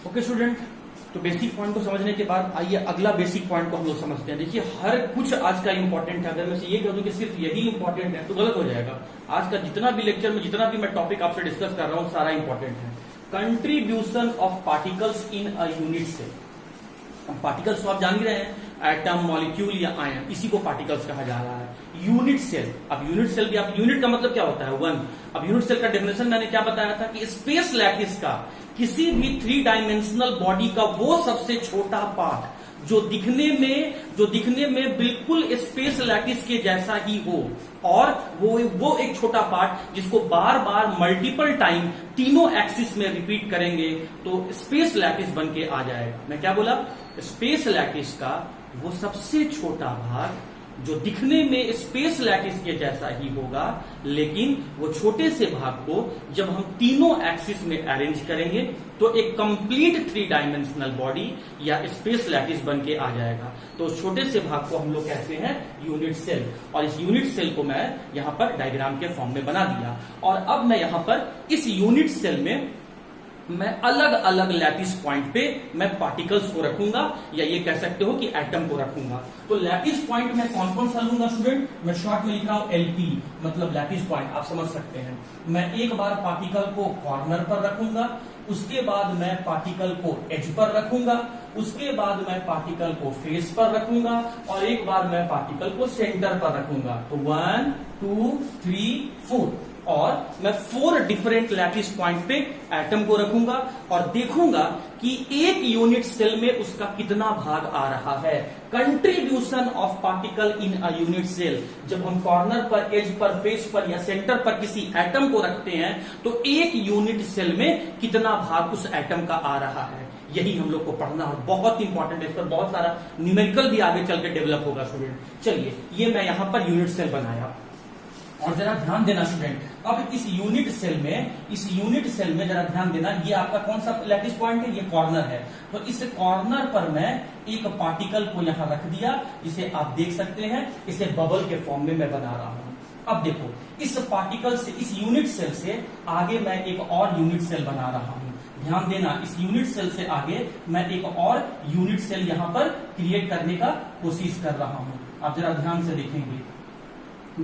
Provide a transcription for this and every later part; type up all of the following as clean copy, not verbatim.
Okay student, तो basic point को समझने के बाद आइए अगला बेसिक पॉइंट को हम लोग समझते हैं। देखिए हर कुछ आज का इंपॉर्टेंट है। अगर मैं से ये कह दूं कि सिर्फ यही इंपॉर्टेंट है तो गलत हो जाएगा। आज का जितना भी लेक्चर में जितना भी मैं टॉपिक आपसे डिस्कस कर रहा हूं सारा इंपॉर्टेंट है। Contribution of particles in a unit cell. Particles तो आप जान ही रहे हैं, एटम, मॉलिक्यूल या आयन, इसी को पार्टिकल्स कहा जा रहा है। यूनिट सेल, अब यूनिट सेल भी, आप यूनिट का मतलब क्या होता है? वन। अब यूनिट सेल का डेफिनेशन मैंने क्या बताया था कि स्पेस लैटिस का किसी भी 3 डायमेंशनल बॉडी का वो सबसे छोटा पार्ट जो दिखने में बिल्कुल स्पेस लैटिस के जैसा ही हो, और वो एक छोटा पार्ट जिसको बार बार मल्टीपल टाइम तीनों एक्सिस में रिपीट करेंगे तो स्पेस लैटिस बन के आ जाएगा। मैं क्या बोला? स्पेस लैटिस का वो सबसे छोटा भाग जो दिखने में स्पेस लैटिस के जैसा ही होगा, लेकिन वो छोटे से भाग को जब हम तीनों एक्सिस में अरेंज करेंगे तो एक कंप्लीट 3 डायमेंशनल बॉडी या स्पेस लैटिस बन के आ जाएगा। तो छोटे से भाग को हम लोग कहते हैं यूनिट सेल, और इस यूनिट सेल को मैं यहां पर डायग्राम के फॉर्म में बना दिया। और अब मैं यहां पर इस यूनिट सेल में मैं अलग अलग लैटिस पॉइंट पे मैं पार्टिकल्स को रखूंगा, या ये कह सकते हो कि एटम को रखूंगा। तो लैटिस पॉइंट में कौन कौन सा लूंगा स्टूडेंट? मैं शॉर्ट में लिख रहा हूं एलपी, मतलब लैटिस पॉइंट, आप समझ सकते हैं। मैं एक बार पार्टिकल को कॉर्नर पर रखूंगा, उसके बाद मैं पार्टिकल को एज पर रखूंगा, उसके बाद मैं पार्टिकल को फेस पर रखूंगा, और एक बार मैं पार्टिकल को सेंटर पर रखूंगा। तो 1 2 3 4, और मैं 4 डिफरेंट लैटिस पॉइंट पे एटम को रखूंगा और देखूंगा कि एक यूनिट सेल में उसका कितना भाग आ रहा है। Contribution of particle in a unit cell, जब हम कॉर्नर पर, एज पर, फेस पर या सेंटर पर किसी एटम को रखते हैं तो एक यूनिट सेल में कितना भाग उस एटम का आ रहा है, यही हम लोग को पढ़ना है। बहुत इंपॉर्टेंट है, इस पर बहुत सारा न्यूमेरिकल भी आगे चल के डेवलप होगा स्टूडेंट। चलिए, ये मैं यहां पर यूनिट सेल बनाया, और जरा ध्यान देना स्टूडेंट, अब इस यूनिट सेल में जरा ध्यान देना, ये आपका कौन सा लैटिस पॉइंट है? ये कॉर्नर है। तो इस कॉर्नर पर मैं एक पार्टिकल को यहां रख दिया, जिसे आप देख सकते हैं, इसे बबल के फॉर्म में मैं बना रहा हूं। अब देखो, इस पार्टिकल से, इस यूनिट सेल से आगे मैं एक और यूनिट सेल बना रहा हूं। ध्यान देना, इस यूनिट सेल से आगे मैं एक और यूनिट सेल यहां पर क्रिएट करने का कोशिश कर रहा हूं। आप जरा ध्यान से देखेंगे,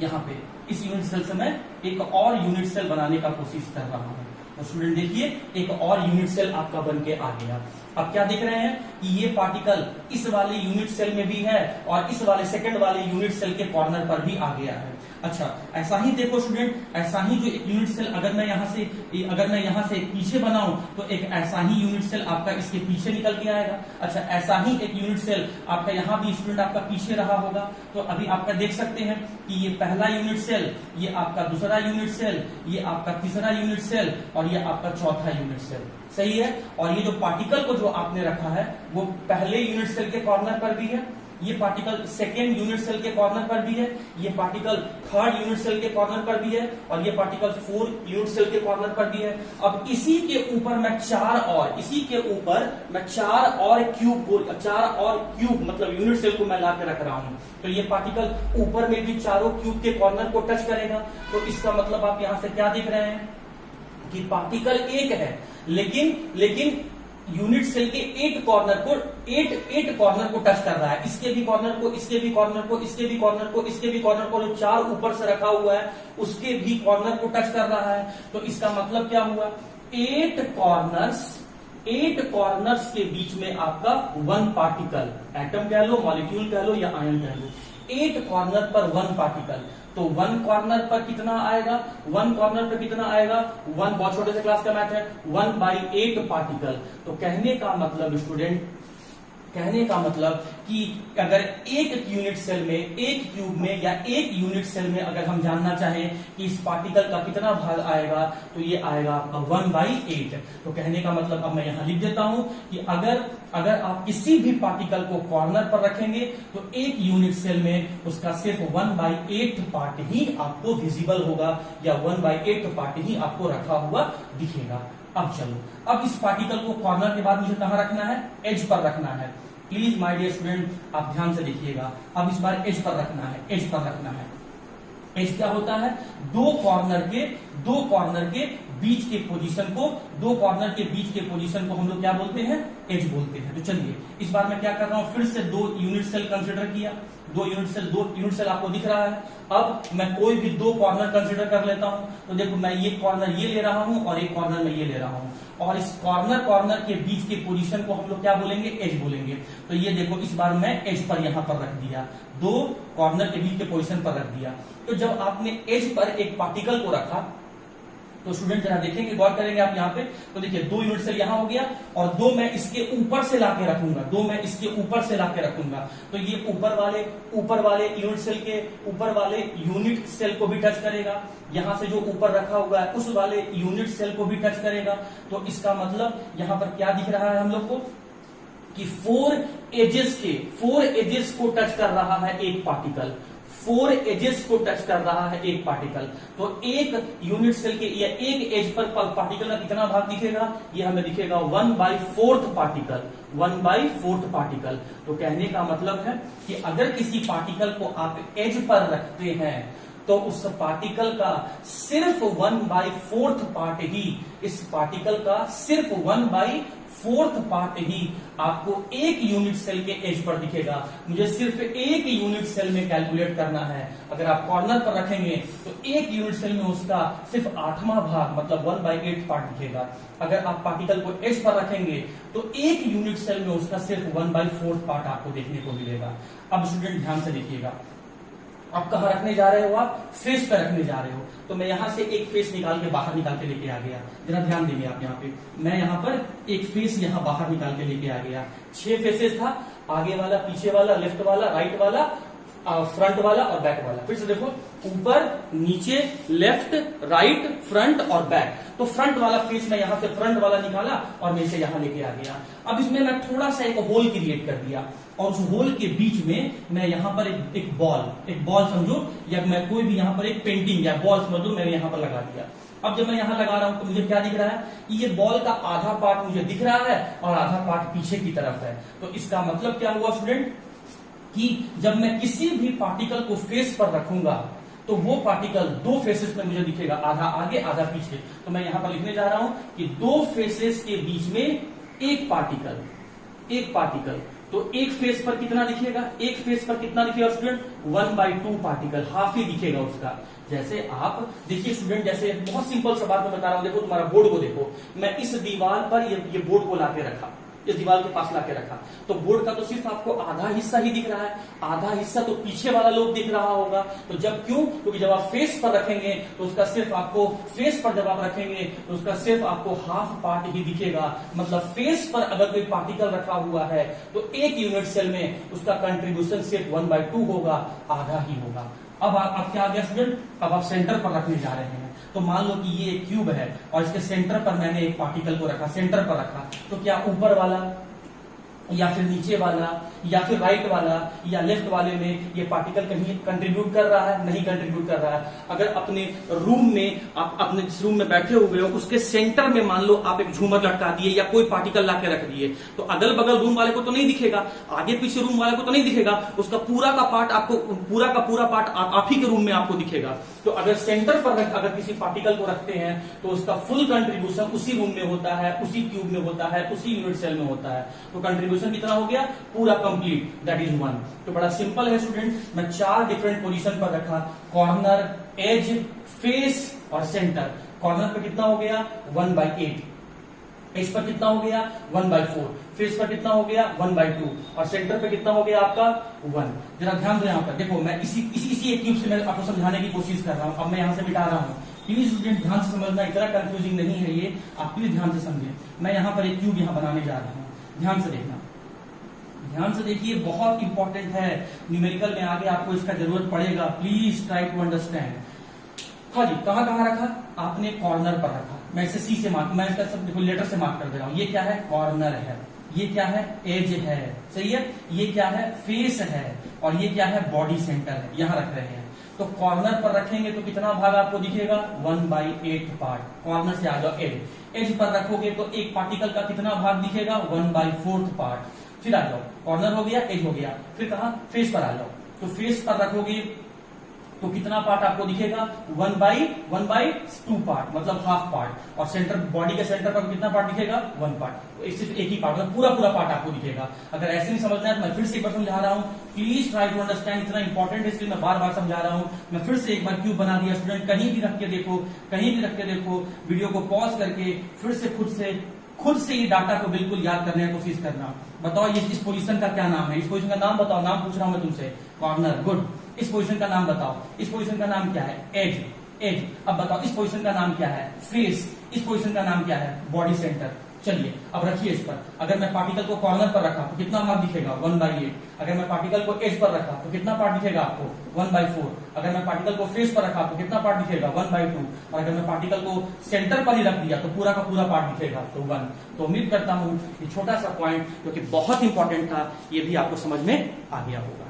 यहां पे इस यूनिट सेल से मैं एक और यूनिट सेल बनाने का कोशिश कर रहा हूं। तो स्टूडेंट देखिए, एक और यूनिट सेल आपका बन के आ गया। अब क्या देख रहे हैं कि ये पार्टिकल इस वाले यूनिट सेल में भी है और इस वाले सेकंड वाले यूनिट सेल के कॉर्नर पर भी आ गया है। अच्छा, ऐसा ही देखो स्टूडेंट, ऐसा ही जो एक यूनिट सेल अगर मैं यहां से पीछे बनाऊं तो एक ऐसा ही यूनिट सेल आपका इसके पीछे निकल के आएगा। अच्छा, ऐसा ही एक यूनिट सेल आपका यहां भी स्टूडेंट आपका पीछे रहा होगा। तो अभी आपका देख सकते हैं कि ये पहला यूनिट सेल, ये आपका दूसरा यूनिट सेल, ये आपका तीसरा यूनिट सेल, और ये आपका चौथा यूनिट सेल। सही है। और ये जो पार्टिकल को जो आपने रखा है वो पहले यूनिट सेल के कॉर्नर पर भी है, ये पार्टिकल सेकेंड यूनिट सेल के कॉर्नर पर भी है, ये पार्टिकल थर्ड यूनिट सेल के कॉर्नर पर भी है, और ये पार्टिकल फोर्थ यूनिट सेल के कॉर्नर पर भी है। अब इसी के ऊपर मैं चार और क्यूब मतलब यूनिट सेल को मैं ला के रख रहा हूं। तो ये पार्टिकल ऊपर में भी चारों क्यूब के कॉर्नर को टच करेगा। तो इसका मतलब आप यहां से क्या देख रहे हैं कि पार्टिकल एक है, लेकिन यूनिट सेल के 8 कॉर्नर को टच कर रहा है। इसके भी कॉर्नर को, इसके भी कॉर्नर को, इसके भी कॉर्नर को, इसके भी कॉर्नर को, जो 4 ऊपर से रखा हुआ है उसके भी कॉर्नर को टच कर रहा है। तो इसका मतलब क्या हुआ? 8 कॉर्नर्स के बीच में आपका 1 पार्टिकल, एटम कह लो, मॉलिक्यूल कह लो या आयन कह लो, 8 कॉर्नर पर 1 पार्टिकल। तो 1 कॉर्नर पर कितना आएगा? 1 कॉर्नर पर कितना आएगा? 1, बहुत छोटे से क्लास का मैथ है, 1/8 पार्टिकल। तो कहने का मतलब स्टूडेंट, कि अगर एक यूनिट सेल में, एक क्यूब में या एक यूनिट सेल में अगर हम जानना चाहें कि इस पार्टिकल का कितना भाग आएगा तो ये आएगा आपका 1/8। तो कहने का मतलब अब मैं यहां लिख देता हूं कि अगर आप किसी भी पार्टिकल को कॉर्नर पर रखेंगे तो एक यूनिट सेल में उसका सिर्फ 1/8 पार्ट ही आपको विजिबल होगा, या 1/8 पार्ट ही आपको रखा हुआ दिखेगा। अब चलो, अब इस पार्टिकल को कॉर्नर के बाद मुझे कहां रखना है? एज पर रखना है। प्लीज माय डियर स्टूडेंट, आप ध्यान से देखिएगा। अब इस बार एज पर रखना है, एज पर रखना है। एज क्या होता है? 2 कॉर्नर के दो कॉर्नर के बीच के पोजीशन को, दो कॉर्नर के बीच के पोजीशन को हम लोग क्या बोलते हैं, एज बोलते हैं। तो चलिए इस बार मैं क्या कर रहा हूं, फिर से दो यूनिट सेल कंसिडर किया, दो यूनिट सेल आपको दिख रहा है। अब मैं कोई भी दो कॉर्नर कंसिडर कर लेता हूं। तो देखो मैं ये कॉर्नर ये ले रहा हूं और एक कॉर्नर मैं ये ले रहा हूं, और इस कॉर्नर के बीच के पोजीशन को हम लोग क्या बोलेंगे, एज बोलेंगे। तो ये देखो इस बार मैं एज पर यहां पर रख दिया, दो कॉर्नर के बीच के पोजीशन पर रख दिया। तो जब आपने एज पर एक पार्टिकल को रखा तो स्टूडेंट जरा देखेंगे, गौर करेंगे आप यहाँ पे। तो देखिए दो यूनिट सेल यहां हो गया और दो मैं इसके ऊपर से लाके रखूंगा, दो मैं इसके ऊपर से लाके रखूंगा। तो ये ऊपर वाले यूनिट सेल के ऊपर वाले यूनिट सेल को भी टच करेगा, यहां से जो ऊपर रखा हुआ है उस वाले यूनिट सेल को भी टच करेगा। तो इसका मतलब यहां पर क्या दिख रहा है हम लोग को कि फोर एजेस को टच कर रहा है एक पार्टिकल, फोर एजेस को टच कर रहा है एक पार्टिकल। तो एक यूनिट सेल के या एक एज पर पार्टिकल का कितना भाग दिखेगा, ये हमें दिखेगा 1/4 पार्टिकल, 1/4 पार्टिकल। तो कहने का मतलब है कि अगर किसी पार्टिकल को आप एज पर रखते हैं तो उस पार्टिकल का सिर्फ 1/4 पार्ट ही, इस पार्टिकल का सिर्फ 1/4 पार्ट ही आपको एक यूनिट सेल के एज पर दिखेगा। मुझे सिर्फ एक यूनिट सेल में कैलकुलेट करना है। अगर आप कॉर्नर पर रखेंगे तो एक यूनिट सेल में उसका सिर्फ 8वां भाग मतलब 1/8 पार्ट दिखेगा। अगर आप पार्टिकल को एज पर रखेंगे तो एक यूनिट सेल में उसका सिर्फ 1/4 पार्ट आपको देखने को मिलेगा। अब स्टूडेंट ध्यान से देखिएगा, आप कहां रखने जा रहे हो, आप फेस पे रखने जा रहे हो। तो मैं यहां से एक फेस निकाल के बाहर निकाल के लेके आ गया, जरा ध्यान देंगे आप यहाँ पे। मैं यहाँ पर एक फेस यहां बाहर निकाल के लेके आ गया। 6 फेसेस था, आगे वाला, पीछे वाला, लेफ्ट वाला, राइट वाला, फ्रंट वाला और बैक वाला। फिर से देखो, ऊपर, नीचे, लेफ्ट, राइट, फ्रंट और बैक। तो फ्रंट वाला फेस मैं यहां से फ्रंट वाला निकाला और मैं इसे यहां लेके आ गया। अब इसमें मैं थोड़ा सा एक होल क्रिएट कर दिया और उस होल के बीच में मैं यहां पर एक बॉल समझो, या मैं कोई भी यहां पर एक पेंटिंग या बॉल समझो, मैंने यहां पर लगा दिया। अब जब मैं यहां लगा रहा हूं तो मुझे क्या दिख रहा है, ये बॉल का आधा पार्ट मुझे दिख रहा है और आधा पार्ट पीछे की तरफ है। तो इसका मतलब क्या हुआ स्टूडेंट कि जब मैं किसी भी पार्टिकल को फेस पर रखूंगा तो वो पार्टिकल दो फेसेस में मुझे दिखेगा, आधा आगे आधा पीछे। तो मैं यहां पर लिखने जा रहा हूं कि दो फेसेस के बीच में एक पार्टिकल। तो एक फेस पर कितना दिखेगा, एक फेस पर कितना दिखेगा स्टूडेंट, 1/2 पार्टिकल, हाफ ही दिखेगा उसका। जैसे आप देखिए स्टूडेंट, जैसे बहुत सिंपल सा बात मैं बता रहा हूं। देखो तुम्हारा बोर्ड को देखो, मैं इस दीवार पर ये बोर्ड को लाके रखा, इस दीवार के पास लाके रखा, तो बोर्ड का तो सिर्फ आपको आधा हिस्सा ही दिख रहा है, आधा हिस्सा तो पीछे वाला लोग दिख रहा होगा। तो जब क्यों, क्योंकि जब आप फेस पर रखेंगे तो उसका सिर्फ आपको फेस पर जब आप रखेंगे तो उसका सिर्फ आपको हाफ पार्ट ही दिखेगा। मतलब फेस पर अगर कोई पार्टिकल रखा हुआ है तो एक यूनिट सेल में उसका कंट्रीब्यूशन सिर्फ 1/2 होगा, आधा ही होगा। अब आप क्या आ गया स्टूडेंट, अब आप सेंटर पर रखने जा रहे हैं। तो मान लो कि ये एक क्यूब है और इसके सेंटर पर मैंने एक पार्टिकल को रखा, सेंटर पर रखा। तो क्या ऊपर वाला या फिर नीचे वाला या फिर राइट वाला या लेफ्ट वाले में ये पार्टिकल कहीं कंट्रीब्यूट कर रहा है, नहीं कंट्रीब्यूट कर रहा है। अगर अपने रूम में, आप अपने जिस रूम में बैठे हुए हो उसके सेंटर में मान लो आप एक झूमर लटका दिए या कोई पार्टिकल ला के रख दिए, तो अगल बगल रूम वाले को तो नहीं दिखेगा, आगे पीछे रूम वाले को तो नहीं दिखेगा, उसका पूरा का पार्ट आपको, पूरा का पूरा पार्ट आप ही के रूम में आपको दिखेगा। तो अगर सेंटर पर अगर किसी पार्टिकल को रखते हैं तो उसका फुल कंट्रीब्यूशन उसी रूम में होता है, उसी क्यूब में होता है, उसी यूनिट सेल में होता है। तो कंट्रीब्यूशन कितना हो गया, पूरा कंप्लीट, दैट इज 1। तो बड़ा सिंपल है स्टूडेंट, मैं 4 डिफरेंट पोजीशन पर रखा, कॉर्नर, एज, फेस और सेंटर। कॉर्नर पे कितना हो गया 1/8, एज पर कितना हो गया 1/4, फेस पर कितना हो गया 1/2 और सेंटर पे कितना हो गया आपका 1। जरा ध्यान दो यहाँ पर, देखो मैं इसी एक क्यूब से मैं आपको समझाने की कोशिश कर रहा हूँ। अब मैं यहाँ से मिटा रहा हूँ, प्लीज स्टूडेंट ध्यान से समझना, इतना कंफ्यूजिंग नहीं है ये, आप प्लीज ध्यान से समझें। मैं यहाँ पर एक क्यूब यहाँ बनाने जा रहा हूँ, ध्यान से देखना, ध्यान से देखिए, बहुत इंपॉर्टेंट है, न्यूमेरिकल में आगे आपको इसका जरूरत पड़ेगा, प्लीज ट्राई टू अंडरस्टैंड। हाँ जी, कहां कहां रखा आपने, कॉर्नर पर रखा। मैं इसे सी से मार्क, मैं इसका सब देखो लेटर से मार्क कर दे रहा हूं। ये क्या है, कॉर्नर है, ये क्या है, एज है, सही है, ये क्या है, फेस है, और ये क्या है, बॉडी सेंटर है, यहां रख रहे हैं। तो कॉर्नर पर रखेंगे तो कितना भाग आपको दिखेगा 1/8 पार्ट। कॉर्नर से आ जाओ एज, एज पर रखोगे तो एक पार्टिकल का कितना भाग दिखेगा 1/4 पार्ट। फिर आ जाओ, कॉर्नर हो गया, एज हो गया, फिर कहा फेस पर आ जाओ। तो फेस पर रखोगे तो कितना पार्ट आपको दिखेगा, 1/2 पार्ट, मतलब हाफ पार्ट। और सेंटर, बॉडी के सेंटर पर कितना पार्ट दिखेगा, 1 पार्ट। तो सिर्फ एक ही पार्ट, मतलब पूरा पार्ट आपको दिखेगा। अगर ऐसे नहीं समझना है तो मैं फिर से एक बार समझा रहा हूँ, प्लीज ट्राई टू अंडरस्टैंड। इतना इंपॉर्टेंट है इसलिए मैं बार बार समझा रहा हूँ। मैं फिर से एक बार क्यूब बना दिया, स्टूडेंट कहीं भी रख के देखो, कहीं भी रख के देखो, वीडियो को पॉज करके फिर से खुद से ये डाटा को बिल्कुल याद करने की कोशिश करना। बताओ ये इस पोजीशन का क्या नाम है, इस पोजीशन का नाम बताओ, नाम पूछ रहा हूं मैं तुमसे, कॉर्नर, गुड। इस पोजीशन का नाम बताओ, इस पोजीशन का नाम क्या है, एज। अब बताओ इस पोजीशन का नाम क्या है, फेस। इस पोजीशन का नाम क्या है, बॉडी सेंटर। चलिए अब रखिए इस पर। अगर मैं पार्टिकल को कॉर्नर पर रखा तो कितना मार्क दिखेगा, 1/8। अगर मैं पार्टिकल को एज पर रखा तो कितना पार्ट दिखेगा आपको, 1/4। अगर मैं पार्टिकल को फेस पर रखा तो कितना पार्ट दिखेगा, 1/2। और अगर मैं पार्टिकल को सेंटर पर ही रख दिया तो पूरा का पूरा पार्ट दिखेगा, तो 1। तो उम्मीद करता हूं ये छोटा सा पॉइंट जो कि बहुत इंपॉर्टेंट था, ये भी आपको समझ में आ गया होगा।